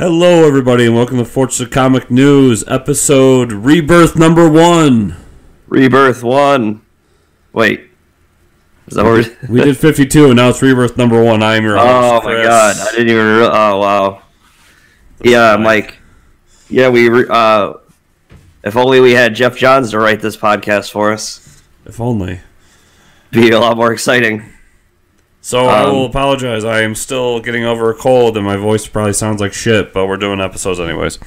Hello, everybody, and welcome to Fortune Comic News, episode Rebirth number 1. Rebirth 1. Wait. Is that what we did 52, and now it's Rebirth number 1. I am your host, Oh, Chris. my God. I didn't even oh, wow. Yeah, Mike. Yeah, if only we had Jeff Johns to write this podcast for us. If only. Be a lot more exciting. So I will apologize. I am still getting over a cold, and my voice probably sounds like shit, but we're doing episodes anyways.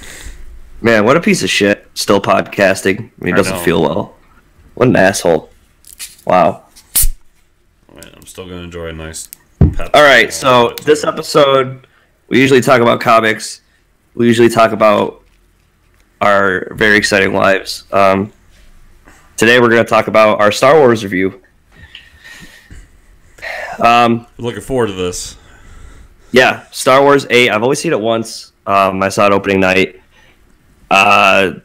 Man, what a piece of shit. Still podcasting. He doesn't feel well. What an asshole. Wow. I'm still going to enjoy a nice pep. All right, so this episode, we usually talk about comics. We usually talk about our very exciting lives. Today we're going to talk about our Star Wars review. Looking forward to this. Yeah, Star Wars 8. I've only seen it once. I saw it opening night. I'm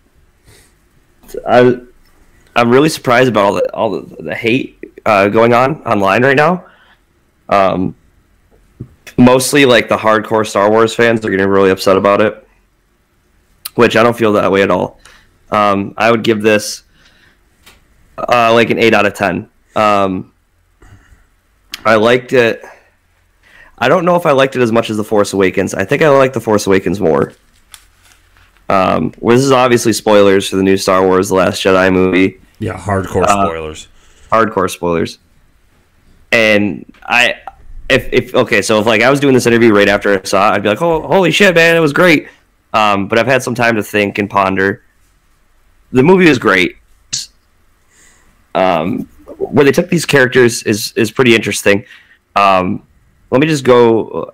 really surprised about all the hate going on online right now. Mostly like the hardcore Star Wars fans are getting really upset about it, which I don't feel that way at all. I would give this like an 8 out of 10. I liked it. I don't know if I liked it as much as The Force Awakens. I think I like The Force Awakens more. Well, this is obviously spoilers for the new Star Wars The Last Jedi movie. Yeah, hardcore spoilers. Hardcore spoilers. And if like I was doing this interview right after I saw it, I'd be like, oh, holy shit, man, it was great. But I've had some time to think and ponder. The movie was great. Where they took these characters is pretty interesting. Let me just go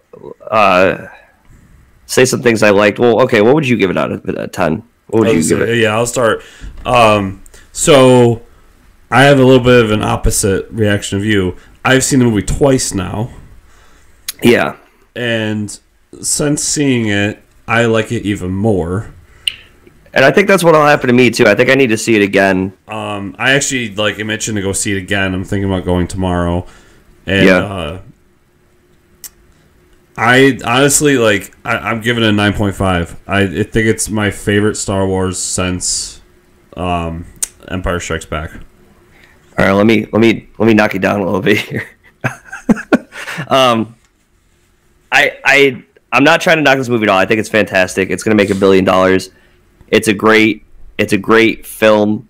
say some things I liked. Well, okay, what would you give it out of 10? What would you give it? Yeah, I'll start. So I have a little bit of an opposite reaction of you. I've seen the movie twice now. Yeah. And since seeing it, I like it even more. And I think that's what'll happen to me too. I think I need to see it again. I actually I mentioned to go see it again. I'm thinking about going tomorrow. And I honestly I'm giving it a 9.5. I think it's my favorite Star Wars since Empire Strikes Back. All right, let me knock you down a little bit here. I'm not trying to knock this movie at all. I think it's fantastic. It's going to make $1 billion. It's a great film.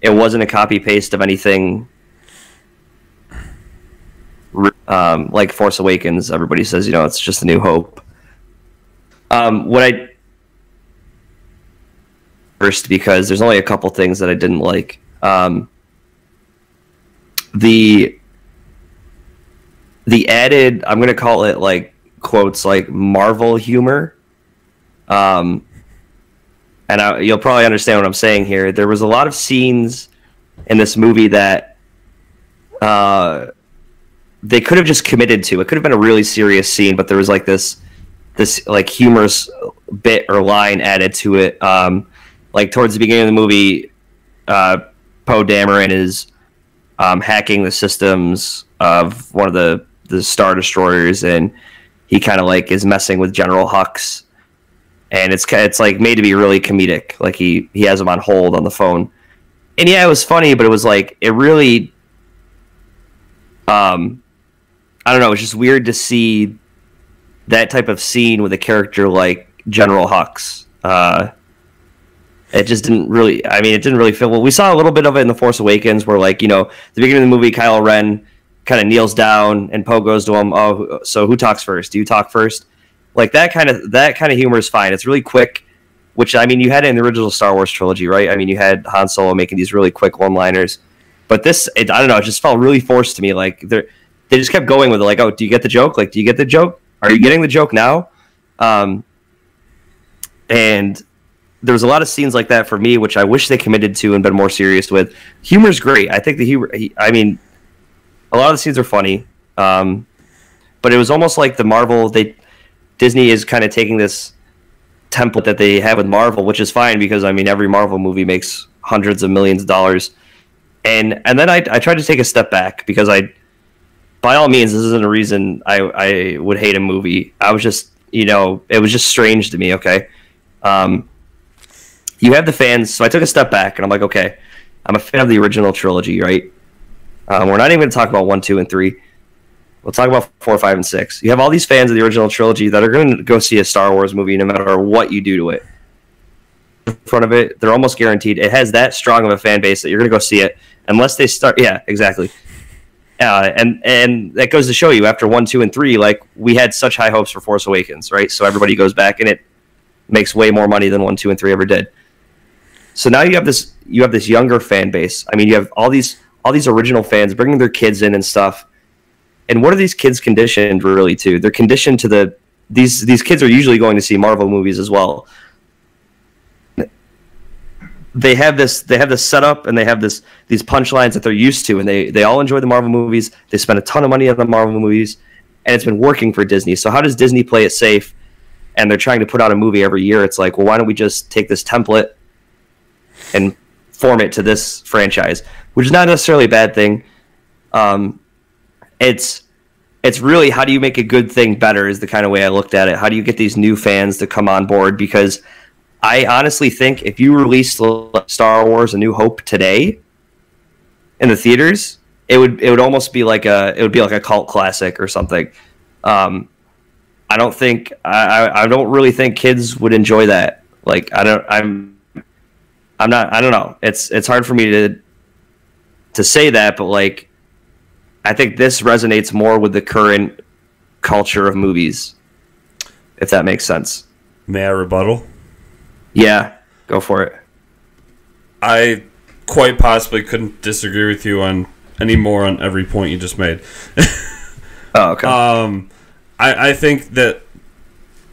It wasn't a copy paste of anything like Force Awakens. Everybody says, it's just a New Hope. Because there's only a couple things that I didn't like. The added, I'm gonna call it like quotes like Marvel humor. And you'll probably understand what I'm saying here. There was a lot of scenes in this movie that they could have just committed to. It could have been a really serious scene, but there was like this like humorous bit or line added to it. Like towards the beginning of the movie, Poe Dameron is hacking the systems of one of the Star Destroyers, and he kind of like is messing with General Hux. And it's like made to be really comedic. Like he has him on hold on the phone. And yeah, it was funny, but it was like, it really, I don't know, it's just weird to see that type of scene with a character like General Hux. It just didn't really, it didn't really feel, well, we saw a little bit of it in The Force Awakens where the beginning of the movie, Kylo Ren kind of kneels down and Poe goes to him, oh, so who talks first? Do you talk first? Like that kind of humor is fine. It's really quick, which you had it in the original Star Wars trilogy, right? You had Han Solo making these really quick one-liners, but this, I don't know, it just felt really forced to me. Like they just kept going with it. Like, oh, do you get the joke? Like, do you get the joke? Are you getting the joke now? And there was a lot of scenes like that for me, which I wish they committed to and been more serious with. Humor's great. I think the humor. A lot of the scenes are funny, but it was almost like the Marvel Disney is kind of taking this template that they have with Marvel, which is fine because every Marvel movie makes hundreds of millions of dollars, and then I tried to take a step back because by all means, this isn't a reason I would hate a movie. I was just you know, it was just strange to me. Okay, you have the fans, so I took a step back and I'm like, okay, I'm a fan of the original trilogy, right? We're not even going to talk about 1, 2, and 3. We'll talk about 4, 5, and 6. You have all these fans of the original trilogy that are going to go see a Star Wars movie no matter what you do to it. In front of it, they're almost guaranteed. It has that strong of a fan base that you're going to go see it unless they start. Yeah, exactly. And that goes to show you after 1, 2, and 3, like we had such high hopes for Force Awakens, right? So everybody goes back and it makes way more money than 1, 2, and 3 ever did. So now you have this younger fan base. I mean, you have all these original fans bringing their kids in and stuff. And what are these kids conditioned really to? They're conditioned to these kids are usually going to see Marvel movies as well. They have this setup and they have these punchlines that they're used to, and they all enjoy the Marvel movies. They spend a ton of money on the Marvel movies, and it's been working for Disney. So how does Disney play it safe? And they're trying to put out a movie every year. It's like, well, why don't we just take this template and form it to this franchise, which is not necessarily a bad thing. It's really, how do you make a good thing better is the kind of way I looked at it. How do you get these new fans to come on board? Because I honestly think if you released Star Wars: A New Hope today in the theaters, it would almost be like a cult classic or something. I don't really think kids would enjoy that. Like I don't know. It's hard for me to say that, but like I think this resonates more with the current culture of movies, if that makes sense. May I rebuttal? Yeah, go for it. I quite possibly couldn't disagree with you on any more on every point you just made. Oh, okay. I think that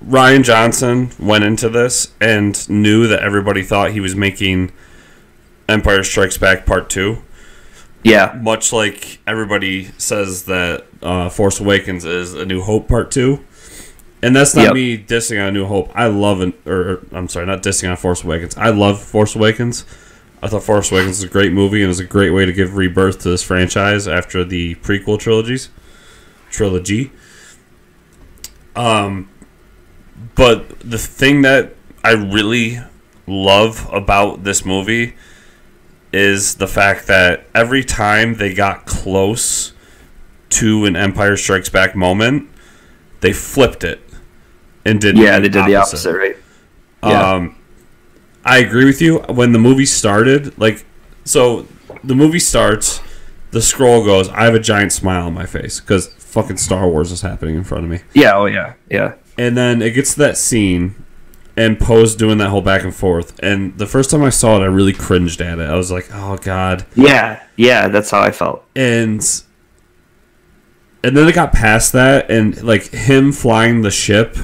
Rian Johnson went into this and knew that everybody thought he was making Empire Strikes Back Part 2. Yeah. Much like everybody says that Force Awakens is A New Hope Part 2. And that's not me dissing on A New Hope. I love it. Or I'm sorry, not dissing on Force Awakens. I love Force Awakens. I thought Force Awakens was a great movie and it was a great way to give rebirth to this franchise after the prequel trilogy. But the thing that I really love about this movie is the fact that every time they got close to an Empire Strikes Back moment, they flipped it and did they did the opposite, right? Yeah. I agree with you. When the movie started, so the movie starts, the scroll goes, I have a giant smile on my face because fucking Star Wars is happening in front of me. Yeah, oh yeah, yeah. And then it gets to that scene, and Poe's doing that whole back and forth. And the first time I saw it, I really cringed at it. I was like, oh, God. Yeah, that's how I felt. And then it got past that, and, like, him flying the ship,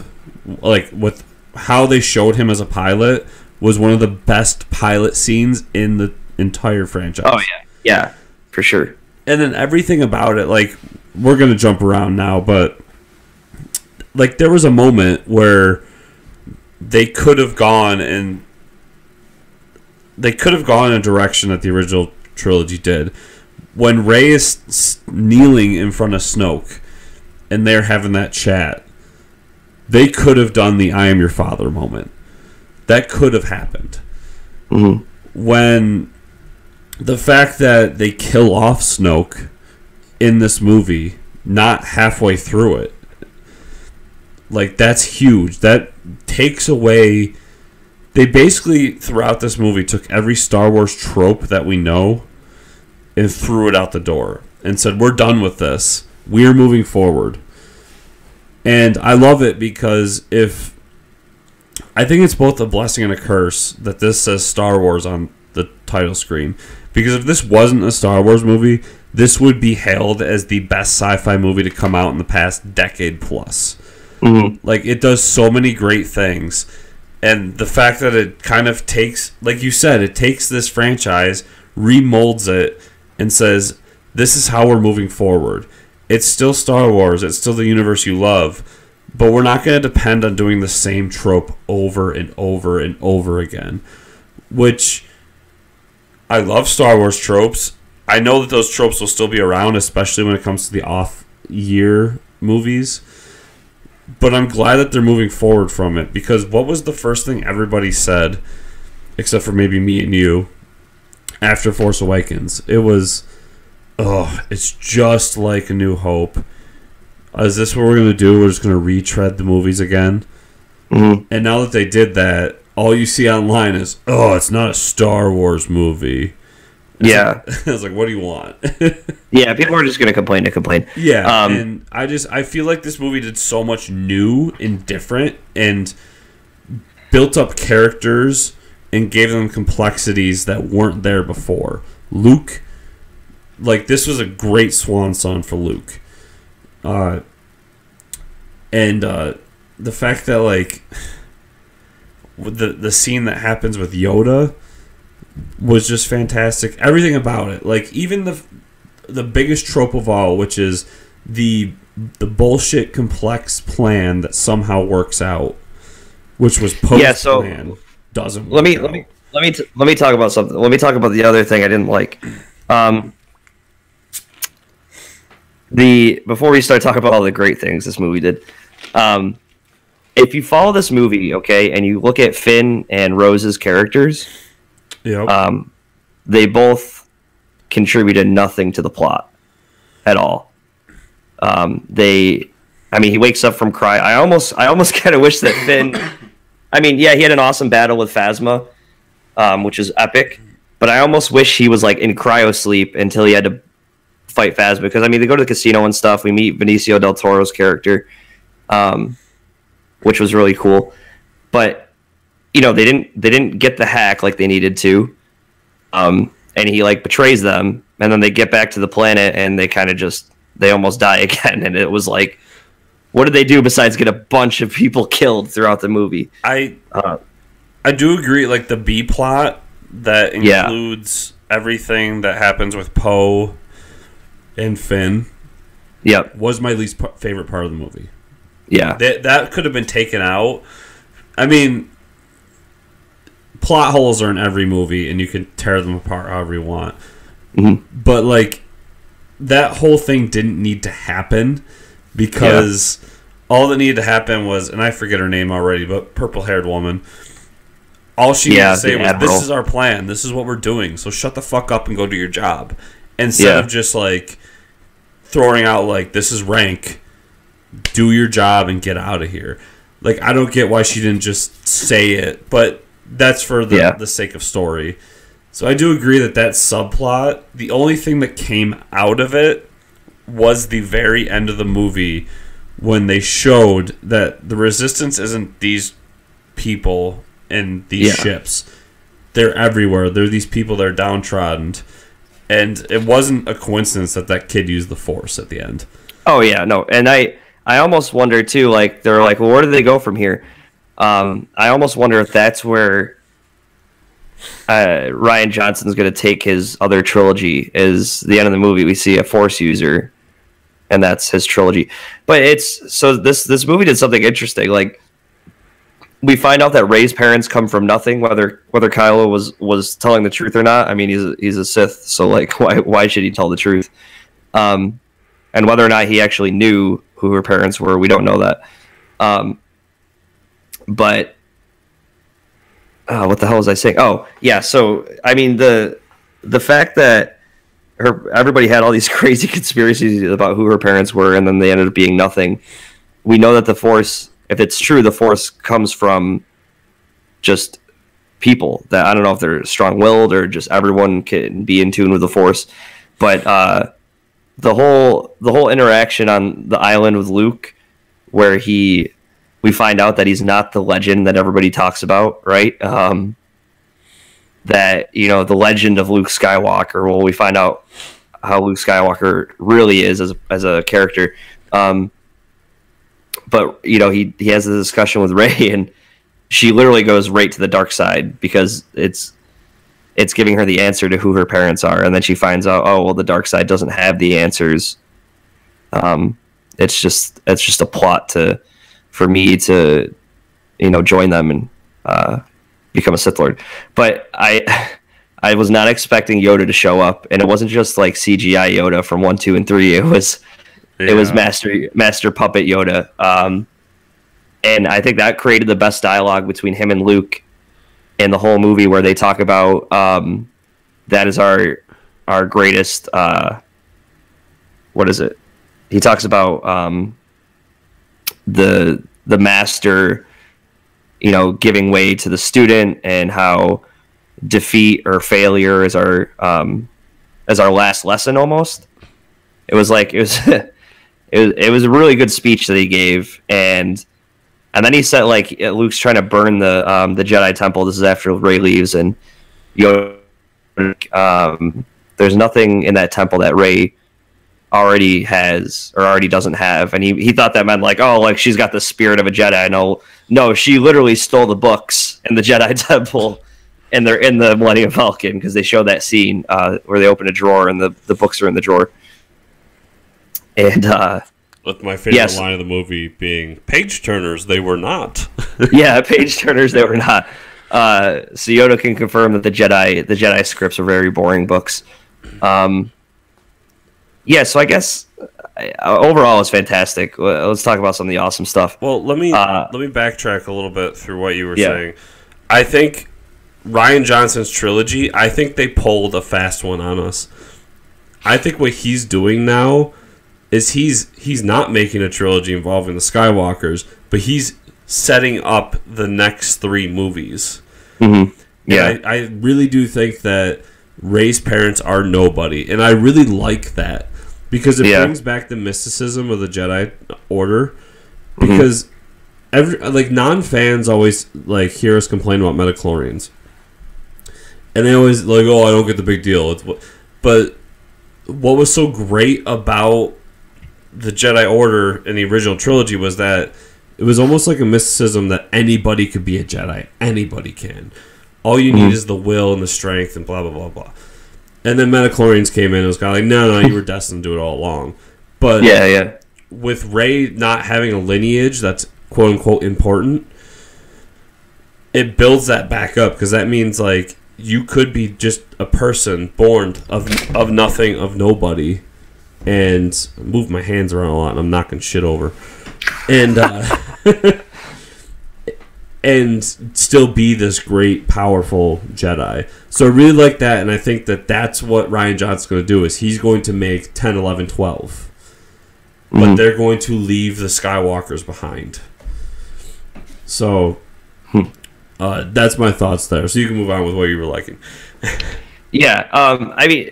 like, with how they showed him as a pilot, was one of the best pilot scenes in the entire franchise. Oh, yeah. Yeah, for sure. And then everything about it, like, we're going to jump around now, but, like, there was a moment where they could have gone in a direction that the original trilogy did. When Rey is kneeling in front of Snoke and they're having that chat, they could have done the I am your father moment. That could have happened. Mm-hmm. When the fact that they kill off Snoke in this movie, not halfway through it, like, that's huge. That takes away... They basically, throughout this movie, took every Star Wars trope that we know and threw it out the door and said, we're done with this. We're moving forward. And I love it because I think it's both a blessing and a curse that this says Star Wars on the title screen. Because if this wasn't a Star Wars movie, this would be hailed as the best sci-fi movie to come out in the past decade plus. Mm-hmm. Like, it does so many great things. And the fact that it kind of takes, like you said, it takes this franchise, remolds it, and says, this is how we're moving forward. It's still Star Wars. It's still the universe you love. But we're not going to depend on doing the same trope over and over and over again. Which, I love Star Wars tropes. I know that those tropes will still be around, especially when it comes to the off-year movies. But I'm glad that they're moving forward from it, because what was the first thing everybody said, except for maybe me and you, after Force Awakens? It was, oh, it's just like A New Hope. Is this what we're going to do? We're just going to retread the movies again? Mm-hmm. And now that they did that, all you see online is, oh, it's not a Star Wars movie. Yeah. I was like, what do you want? Yeah, people are just going to complain to complain. Yeah, and I feel like this movie did so much new and different and built up characters and gave them complexities that weren't there before. Luke, like, this was a great swan song for Luke. And the fact that, like, the scene that happens with Yoda was just fantastic. Everything about it, like even the biggest trope of all, which is the bullshit complex plan that somehow works out, which was post plan, doesn't work out. Let me talk about something. Let me talk about the other thing I didn't like. Before we start talking about all the great things this movie did, if you follow this movie, okay, and you look at Finn and Rose's characters, they both contributed nothing to the plot at all. He wakes up from cry. I almost kind of wish that Finn. I mean, yeah, he had an awesome battle with Phasma, which is epic. But I almost wish he was like in cryo sleep until he had to fight Phasma. Because I mean, they go to the casino and stuff. We meet Benicio del Toro's character, which was really cool. But they didn't get the hack like they needed to. And he like betrays them, and then they get back to the planet, and they kind of they almost die again. And it was like, what did they do besides get a bunch of people killed throughout the movie? I do agree. Like the B plot that includes everything that happens with Poe and Finn. Yep, was my least favorite part of the movie. Yeah, that could have been taken out. I mean, plot holes are in every movie, and you can tear them apart however you want. Mm-hmm. But like that whole thing didn't need to happen, because all that needed to happen was, and I forget her name already, but purple-haired woman. All she needed to say was, "This is our plan. This is what we're doing. So shut the fuck up and go do your job," instead of just like throwing out like, "This is rank. Do your job and get out of here." Like, I don't get why she didn't just say it, but that's for the sake of story. So I do agree that subplot, the only thing that came out of it was the very end of the movie when they showed that the Resistance isn't these people and these ships. They're everywhere. They're these people that are downtrodden. And it wasn't a coincidence that kid used the Force at the end. Oh, yeah, no. And I almost wonder, too, like, they're like, well, where do they go from here? I almost wonder if that's where Rian Johnson's going to take his other trilogy. Is the end of the movie, we see a Force user, and that's his trilogy. But this movie did something interesting. Like, we find out that Rey's parents come from nothing, whether Kylo was telling the truth or not. I mean, he's a Sith, so like, why should he tell the truth? And whether or not he actually knew who her parents were, we don't know that. But what the hell was I saying? Oh, yeah. So I mean, the fact that everybody had all these crazy conspiracies about who her parents were, and then they ended up being nothing. We know that the Force, if it's true, the Force comes from just people that, I don't know if they're strong-willed or just everyone can be in tune with the Force. But the whole interaction on the island with Luke, where we find out that he's not the legend that everybody talks about, right? That, the legend of Luke Skywalker. Well, we find out how Luke Skywalker really is as a character. But he has a discussion with Rey, and she literally goes right to the dark side because it's giving her the answer to who her parents are, and then she finds out, oh well, the dark side doesn't have the answers. It's just a plot for me to join them and become a Sith Lord. But I was not expecting Yoda to show up, and it wasn't just like CGI Yoda from 1, 2, and 3. It was master puppet Yoda. And I think that created the best dialogue between him and Luke in the whole movie, where they talk about that is our greatest. What is it? He talks about the master, giving way to the student, and how defeat or failure is our last lesson. Almost, it was it was a really good speech that he gave, and then he said, like, Luke's trying to burn the Jedi Temple. This is after Rey leaves, and there's nothing in that temple that Rey already has or already doesn't have. And he thought that meant like, oh, like she's got the spirit of a Jedi. No, she literally stole the books in the Jedi Temple, and they're in the Millennium Falcon, because they show that scene where they open a drawer and the books are in the drawer. And with my favorite line of the movie being, "Page turners, they were not." Yeah, page turners, they were not. So Yoda can confirm that the Jedi scripts are very boring books. Yeah, so I guess overall it's fantastic. Let's talk about some of the awesome stuff. Well, let me backtrack a little bit through what you were saying. I think Rian Johnson's trilogy, I think they pulled a fast one on us. I think what he's doing now is he's not making a trilogy involving the Skywalkers, but he's setting up the next 3 movies. Mm-hmm. Yeah, I really do think that Rey's parents are nobody, and I really like that, because it brings back the mysticism of the Jedi Order. Because non-fans always hear us complain about midichlorians, and they always oh, I don't get the big deal. But what was so great about the Jedi Order in the original trilogy was that it was almost like a mysticism that anybody could be a Jedi. Anybody can. All you need is the will and the strength and blah, blah, blah, blah. And then midichlorians came in and it was kind of like, no, you were destined to do it all along. But with Rey not having a lineage that's quote-unquote important, it builds that back up, because that means you could be just a person born of nothing, of nobody, and move my hands around a lot and I'm knocking shit over. And and still be this great, powerful Jedi. So I really like that, and I think that that's what Rian Johnson's going to do, is he's going to make 10, 11, 12. But they're going to leave the Skywalkers behind. So that's my thoughts there. So you can move on with what you were liking. Yeah, I mean,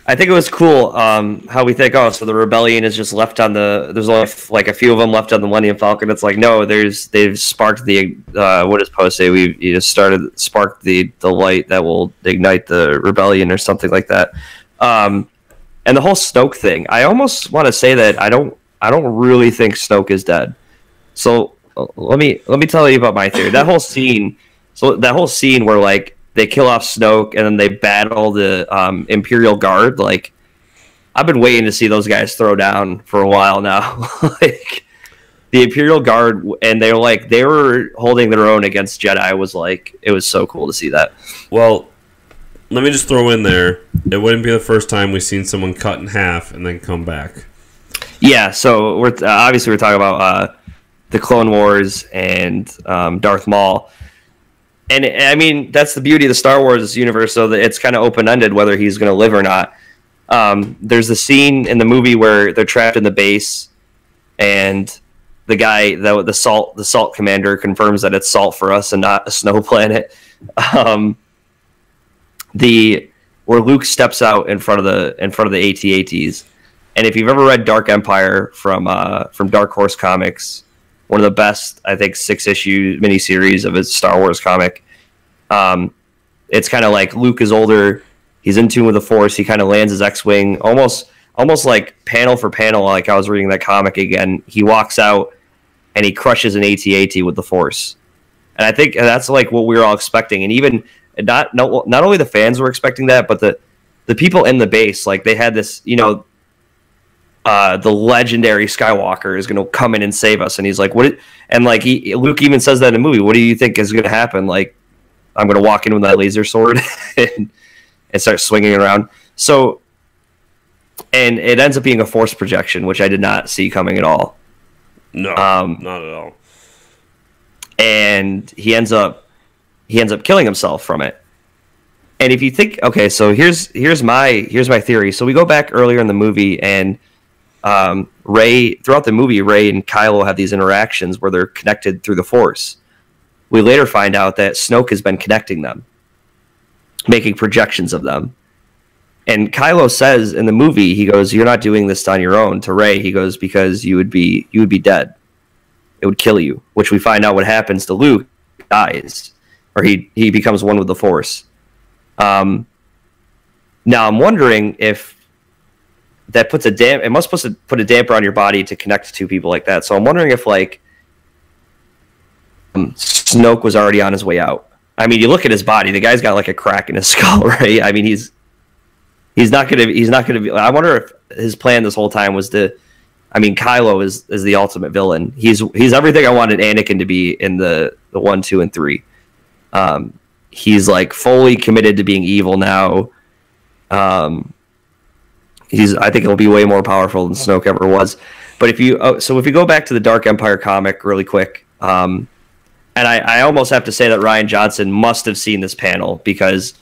I think it was cool how we think, so the rebellion is just left on there's only a few of them left on the Millennium Falcon. It's like, no, they've sparked the what does Poe say? Sparked the light that will ignite the rebellion or something like that. And the whole Snoke thing, I almost want to say that I don't really think Snoke is dead. So let me tell you about my theory. That whole scene where they kill off Snoke and then they battle the Imperial Guard. I've been waiting to see those guys throw down for a while now. The Imperial Guard, and they were holding their own against Jedi. It was so cool to see that. Well, let me just throw in there, it wouldn't be the first time we've seen someone cut in half and then come back. Yeah, so we're talking about the Clone Wars and Darth Maul. And I mean, that's the beauty of the Star Wars universe, so that it's kind of open-ended whether he's going to live or not. There's a scene in the movie where they're trapped in the base, and the guy, the salt commander, confirms that it's salt for us and not a snow planet. Where Luke steps out in front of the AT-ATs, and if you've ever read Dark Empire from Dark Horse Comics, one of the best, I think, 6-issue miniseries of a Star Wars comic. It's kind of like Luke is older. He's in tune with the Force. He kind of lands his X-Wing almost like panel for panel, like I was reading that comic again. He walks out and he crushes an AT-AT with the Force. And I think that's what we were all expecting. And even not only the fans were expecting that, but the people in the base, they had this, the legendary Skywalker is going to come in and save us, and he's like, "What?" And Luke even says that in the movie. What do you think is going to happen? I'm going to walk in with that laser sword and start swinging around. So, and it ends up being a Force projection, which I did not see coming at all. No, not at all. And he ends up killing himself from it. And if you think, okay, so here's my theory. So we go back earlier in the movie, and throughout the movie, Rey and Kylo have these interactions where they're connected through the Force. We later find out that Snoke has been connecting them, making projections of them. And Kylo says in the movie, he goes, "You're not doing this on your own." To Rey, he goes, "Because you would be dead. It would kill you." Which we find out what happens to Luke. He dies, or he becomes one with the Force. Now I'm wondering if that puts it must supposed to put a damper on your body to connect to two people like that. So I'm wondering if like Snoke was already on his way out. I mean, you look at his body; the guy's got like a crack in his skull, right? I mean, he's not gonna be. I wonder if his plan this whole time was to. I mean, Kylo is the ultimate villain. He's everything I wanted Anakin to be in the 1, 2, and 3. He's like fully committed to being evil now. I think he'll be way more powerful than Snoke ever was. But if you go back to the Dark Empire comic really quick, and I almost have to say that Rian Johnson must have seen this panel, because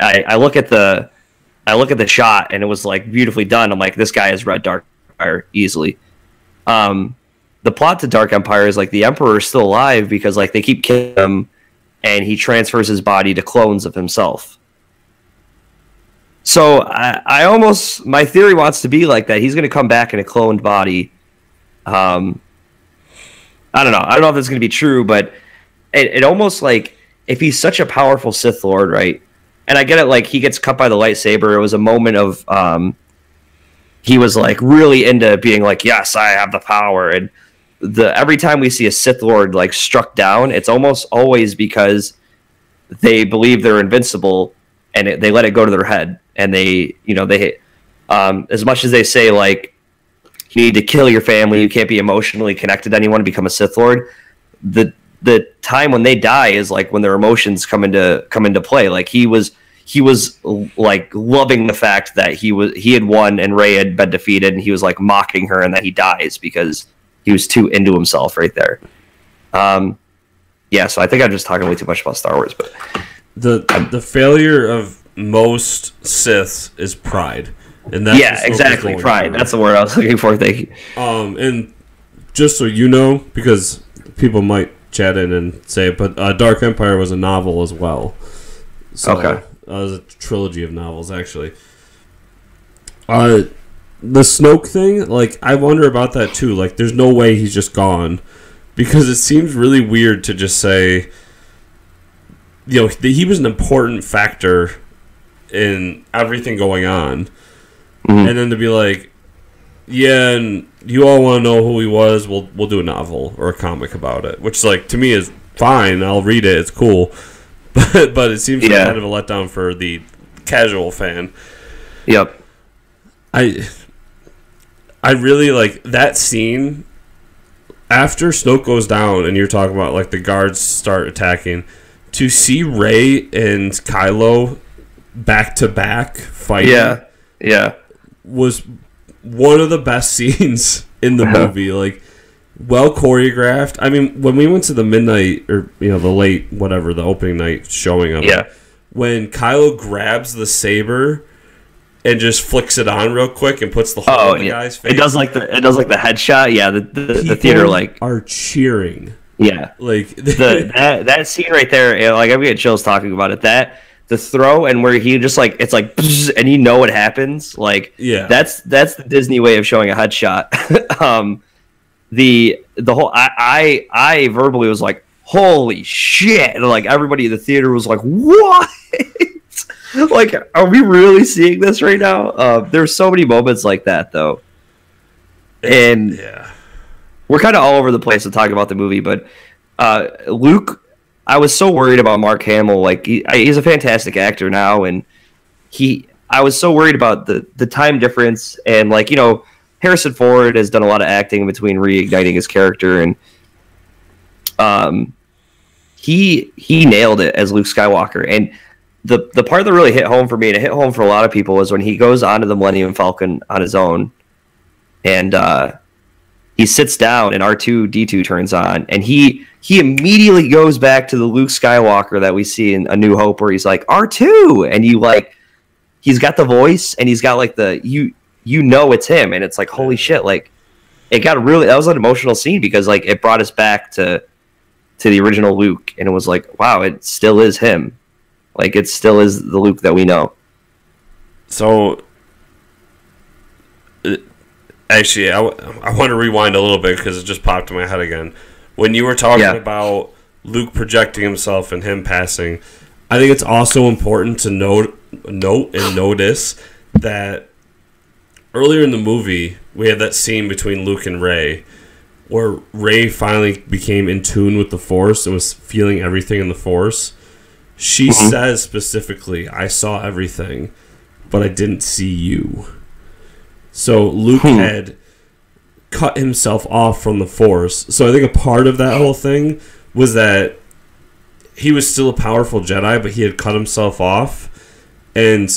I look at the shot and it was like beautifully done. I'm like, this guy has read Dark Empire easily. The plot to Dark Empire is like the Emperor is still alive because like they keep killing him, and he transfers his body to clones of himself. So my theory wants to be like that. He's going to come back in a cloned body. I don't know. I don't know if that's going to be true, but it almost like, if he's such a powerful Sith Lord, right? And I get it, like he gets cut by the lightsaber. It was a moment of he was like really into being like, yes, I have the power. And every time we see a Sith Lord like struck down, it's almost always because they believe they're invincible, and they let it go to their head. And they as much as they say like, you need to kill your family, you can't be emotionally connected to anyone to become a Sith Lord, the time when they die is like when their emotions come into play. Like he was like loving the fact that he had won and Rey had been defeated, and he was like mocking her, and that he dies because he was too into himself right there. So I think I'm just talking way too much about Star Wars, but the failure of most Siths is pride, and that's exactly, pride. That's the word I was looking for. Thank you. And just so you know, because people might chat in and say it, but Dark Empire was a novel as well. So, okay. It was a trilogy of novels, actually. The Snoke thing, like, I wonder about that too. Like, there's no way he's just gone, because it seems really weird to just say, he was an important factor in everything going on, and then to be like, yeah, and you all want to know who he was, we'll do a novel or a comic about it, which, like, to me is fine. I'll read it, it's cool. But it seems like kind of a letdown for the casual fan. Yep. I really like that scene after Snoke goes down, and you're talking about like the guards start attacking. To see Rey and Kylo back to back fighting, was one of the best scenes in the movie. Like, well choreographed. I mean, when we went to the midnight, or the late whatever, the opening night showing of it, when Kylo grabs the saber and just flicks it on real quick and puts the hole in the guy's face. It does like the headshot. Yeah, the theater like are cheering. Yeah, like that scene right there. Like, I'm getting chills talking about it. The throw, and where he just like, it's like, and what happens. Like, that's the Disney way of showing a headshot. The whole I verbally was like, holy shit, and like everybody in the theater was like, what? Like, are we really seeing this right now? There's so many moments like that though, and we're kind of all over the place to talk about the movie. But Luke, I was so worried about Mark Hamill. Like, he's a fantastic actor now, and I was so worried about the time difference, and like, Harrison Ford has done a lot of acting between reigniting his character, and he nailed it as Luke Skywalker. And the part that really hit home for me, and it hit home for a lot of people, was when he goes onto the Millennium Falcon on his own, and he sits down and R2-D2 turns on, and he immediately goes back to the Luke Skywalker that we see in A New Hope, where he's like R2, and he's got the voice, and he's got like it's him, and it's like, holy shit, like that was an emotional scene, because like it brought us back to the original Luke, and it was like, wow, it still is him, like it still is the Luke that we know. So actually, I want to rewind a little bit because it just popped in my head again. When you were talking about Luke projecting himself and him passing, I think it's also important to note and notice that earlier in the movie, we had that scene between Luke and Rey, where Rey finally became in tune with the Force and was feeling everything in the Force. She says specifically, "I saw everything, but I didn't see you." So Luke had cut himself off from the Force. So I think a part of that whole thing was that he was still a powerful Jedi, but he had cut himself off. And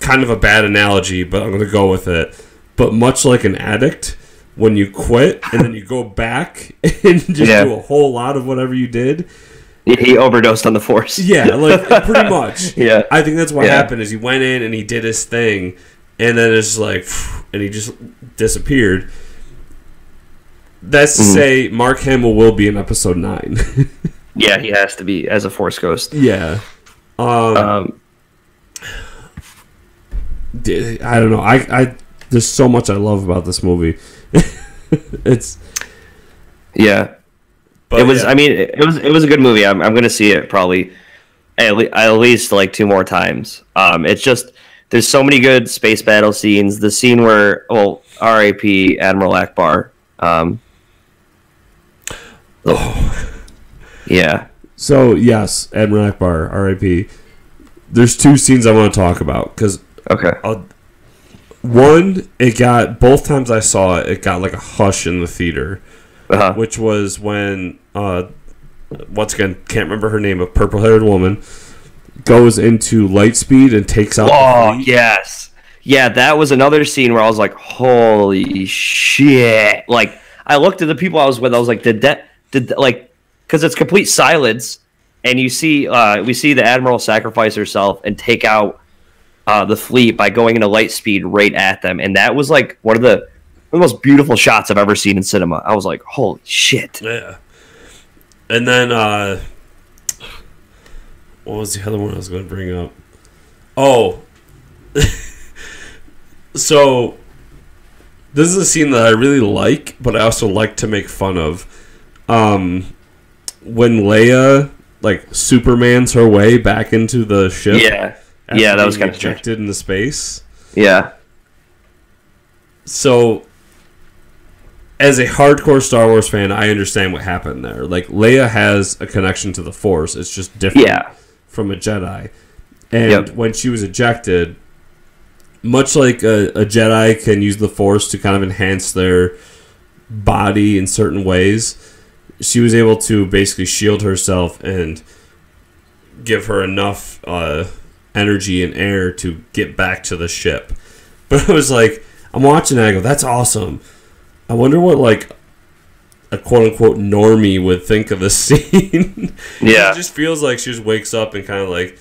kind of a bad analogy, but I'm going to go with it. But much like an addict, when you quit and then you go back and just do a whole lot of whatever you did. He overdosed on the Force. Yeah, like pretty much. Yeah. I think that's what happened is he went in and he did his thing, and then it's like, and he just disappeared. That's to say, Mark Hamill will be in Episode 9. Yeah, he has to be as a Force ghost. Yeah. I don't know. I there's so much I love about this movie. It's but it was. Yeah. I mean, it was a good movie. I'm going to see it probably at least like 2 more times. It's just there's so many good space battle scenes. The scene where R.I.P. Admiral Akbar. Yeah. So yes, Admiral Akbar, R.I.P. There's 2 scenes I want to talk about because one, it got both times I saw it, it got like a hush in the theater, which was when once again can't remember her name, a purple-haired woman goes into Lightspeed and takes out. Oh yes, yeah, that was another scene where I was like, holy shit! Like I looked at the people I was with, I was like, did like, because it's complete silence, and you see we see the Admiral sacrifice herself and take out the fleet by going into light speed right at them, and that was like one of the most beautiful shots I've ever seen in cinema. I was like, holy shit. Yeah. And then what was the other one I was going to bring up? Oh. So this is a scene that I really like, but I also like to make fun of. When Leia like Supermans her way back into the ship. Yeah, that was kind of ejected into space. Yeah. So, as a hardcore Star Wars fan, I understand what happened there. Like, Leia has a connection to the Force. It's just different from a Jedi. And when she was ejected, much like a Jedi can use the Force to kind of enhance their body in certain ways, she was able to basically shield herself and give her enough energy and air to get back to the ship. But I was like, I'm watching it, I go, that's awesome. I wonder what like a quote unquote normie would think of this scene. Yeah. It just feels like she just wakes up and kind of like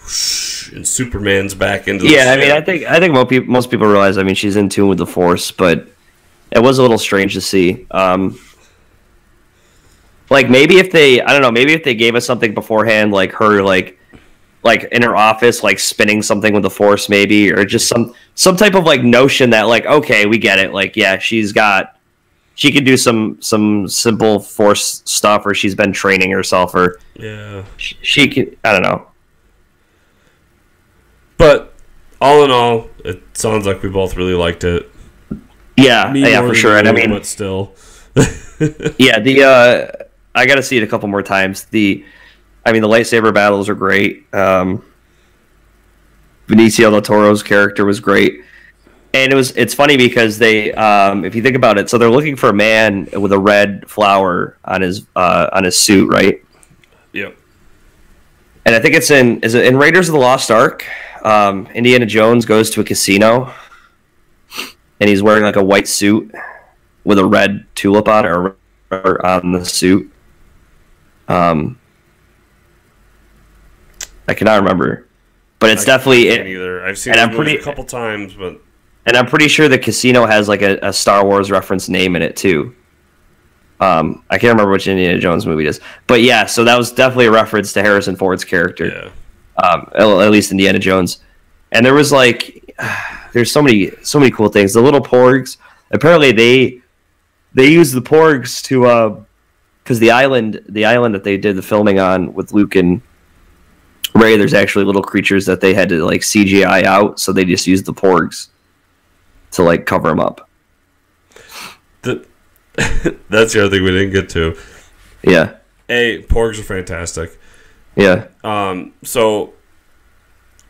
whoosh, and Superman's back into the ship. I mean, I think most people realize, I mean, she's in tune with the Force, but it was a little strange to see. Like maybe if they gave us something beforehand, like her like in her office, like spinning something with the Force, maybe, or just some type of like notion that like, okay, we get it. Like, yeah, she can do some simple Force stuff, or she's been training herself, or she can. I don't know. But all in all, it sounds like we both really liked it. Yeah, for sure. And I mean, but still, I got to see it a couple more times. The lightsaber battles are great. Benicio del Toro's character was great, and it's funny because they, if you think about it, so they're looking for a man with a red flower on his suit, right? Yep. And I think is it in Raiders of the Lost Ark? Indiana Jones goes to a casino, and he's wearing like a white suit with a red tulip on it or on the suit. I cannot remember, but it's definitely it. Either I've seen it a couple times, but I'm pretty sure the casino has like a Star Wars reference name in it too. I can't remember which Indiana Jones movie it is, but yeah, so that was definitely a reference to Harrison Ford's character. Yeah. At least Indiana Jones, and there was like, there's so many cool things. The little porgs, apparently they use the porgs to because the island that they did the filming on with Luke and Rey, there's actually little creatures that they had to like CGI out, so they just used the porgs to like cover them up. That's the other thing we didn't get to. Yeah. Porgs are fantastic. Yeah. So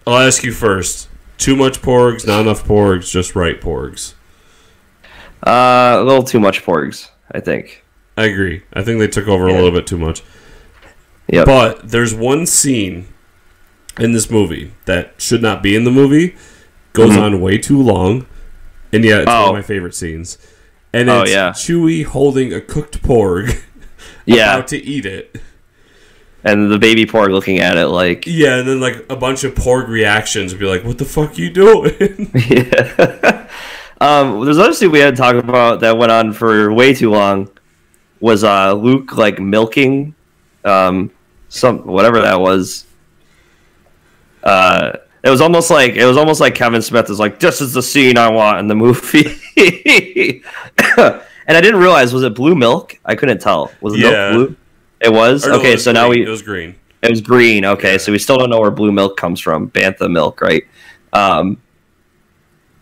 I'll ask you first. Too much porgs, not enough porgs, just right porgs. A little too much porgs, I think. I agree. I think they took over a little bit too much. Yeah. But there's one scene in this movie that should not be in the movie, goes on way too long, and yeah, it's one of my favorite scenes. And it's Chewie holding a cooked porg, about to eat it. And the baby porg looking at it like... Yeah, and then like a bunch of porg reactions would be like, what the fuck are you doing? Yeah. There's another scene we had to talk about that went on for way too long. Was Luke like milking whatever that was. It was almost like Kevin Smith is like, this is the scene I want in the movie. And I didn't realize, was it blue milk? I couldn't tell. Was it milk blue? It was? No, okay, so now it was green. It was green, okay, so we still don't know where blue milk comes from. Bantha milk, right? But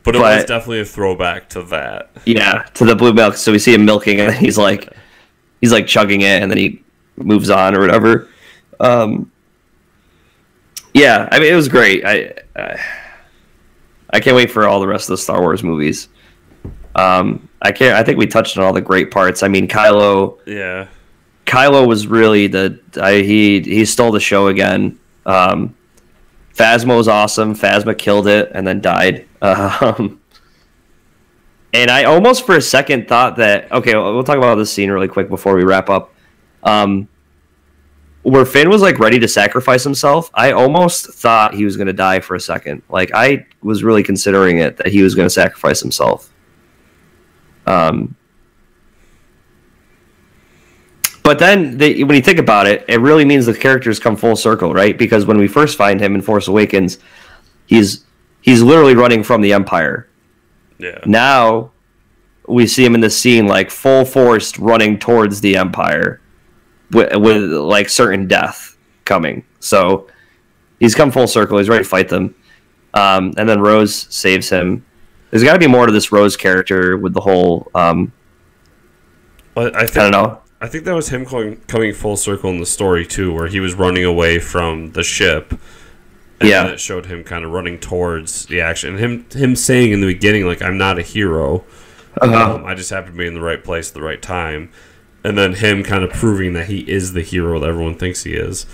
it was definitely a throwback to that. Yeah, to the blue milk. So we see him milking, and he's like chugging it, and then he moves on or whatever. Yeah, I mean, it was great. I can't wait for all the rest of the Star Wars movies. I think we touched on all the great parts. I mean, Kylo. Yeah. Kylo was really he stole the show again. Phasma was awesome. Phasma killed it and then died. And I almost for a second thought that, okay, we'll talk about this scene really quick before we wrap up. Where Finn was like ready to sacrifice himself, I almost thought he was going to die for a second. Like I was really considering it that he was going to sacrifice himself. But then when you think about it, it really means the characters come full circle, right? Because when we first find him in Force Awakens, he's literally running from the Empire. Yeah. Now we see him in this scene like full force running towards the Empire with like certain death coming. So he's come full circle. He's ready to fight them. And then Rose saves him. There's got to be more to this Rose character with the whole. I don't know. I think that was him coming full circle in the story too, where he was running away from the ship. And then it showed him kind of running towards the action. And him saying in the beginning, like, I'm not a hero. I just happen to be in the right place at the right time. And then him kind of proving that he is the hero that everyone thinks he is.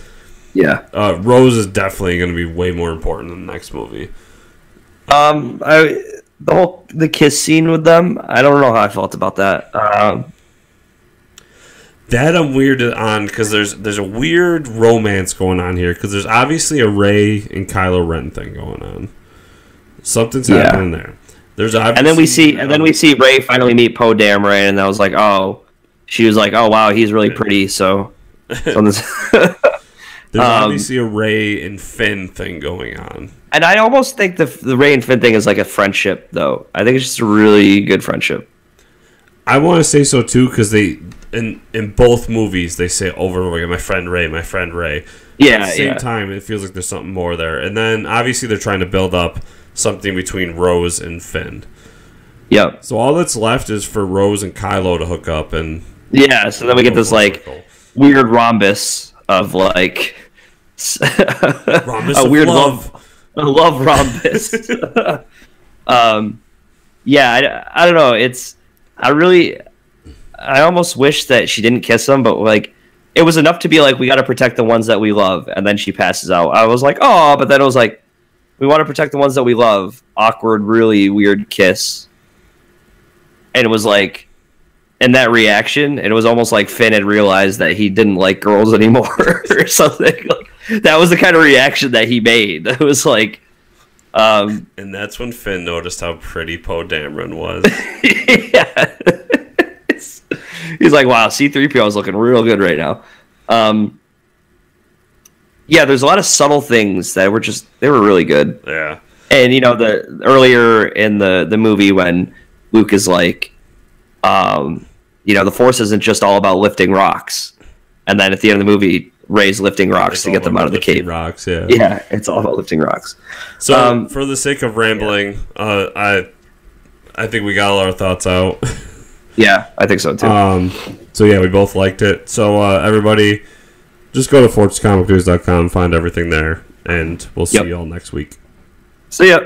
Yeah. Rose is definitely going to be way more important in the next movie. The kiss scene with them, I don't know how I felt about that. That I'm weirded on because there's a weird romance going on here because there's obviously a Rey and Kylo Ren thing going on. Something's happening there. There's and then we see Rey finally meet Poe Dameron, and I was like, she was like, oh wow, he's really pretty. So there's obviously a Rey and Finn thing going on. And I almost think the Rey and Finn thing is like a friendship, though. I think it's just a really good friendship. I want to say so too because they in both movies they say over and over again, my friend Rey, my friend Rey. Yeah. At the same time, it feels like there's something more there. And then obviously they're trying to build up something between Rose and Finn. Yep. So all that's left is for Rose and Kylo to hook up and so then we get this like weird rhrombus of like a weird love rhombus. I don't know. I almost wish that she didn't kiss him, but like it was enough to be like, we got to protect the ones that we love, and then she passes out. I was like, oh, but then it was like, we want to protect the ones that we love. Awkward, really weird kiss, and it was like, and that reaction, and it was almost like Finn had realized that he didn't like girls anymore or something. Like, that was the kind of reaction that he made. It was like, and that's when Finn noticed how pretty Poe Dameron was. Yeah. He's like, wow, C-3PO is looking real good right now. Yeah, there's a lot of subtle things that they were really good. Yeah. And, the earlier in the movie when Luke is like, the Force isn't just all about lifting rocks. And then at the end of the movie, Rey's lifting rocks to get them out of the cave. Rocks, yeah. Yeah, it's all about lifting rocks. So, for the sake of rambling, I think we got all our thoughts out. Yeah, I think so, too. So, yeah, we both liked it. So, everybody, just go to forcecomicnews.com, find everything there, and we'll see you all next week. See ya.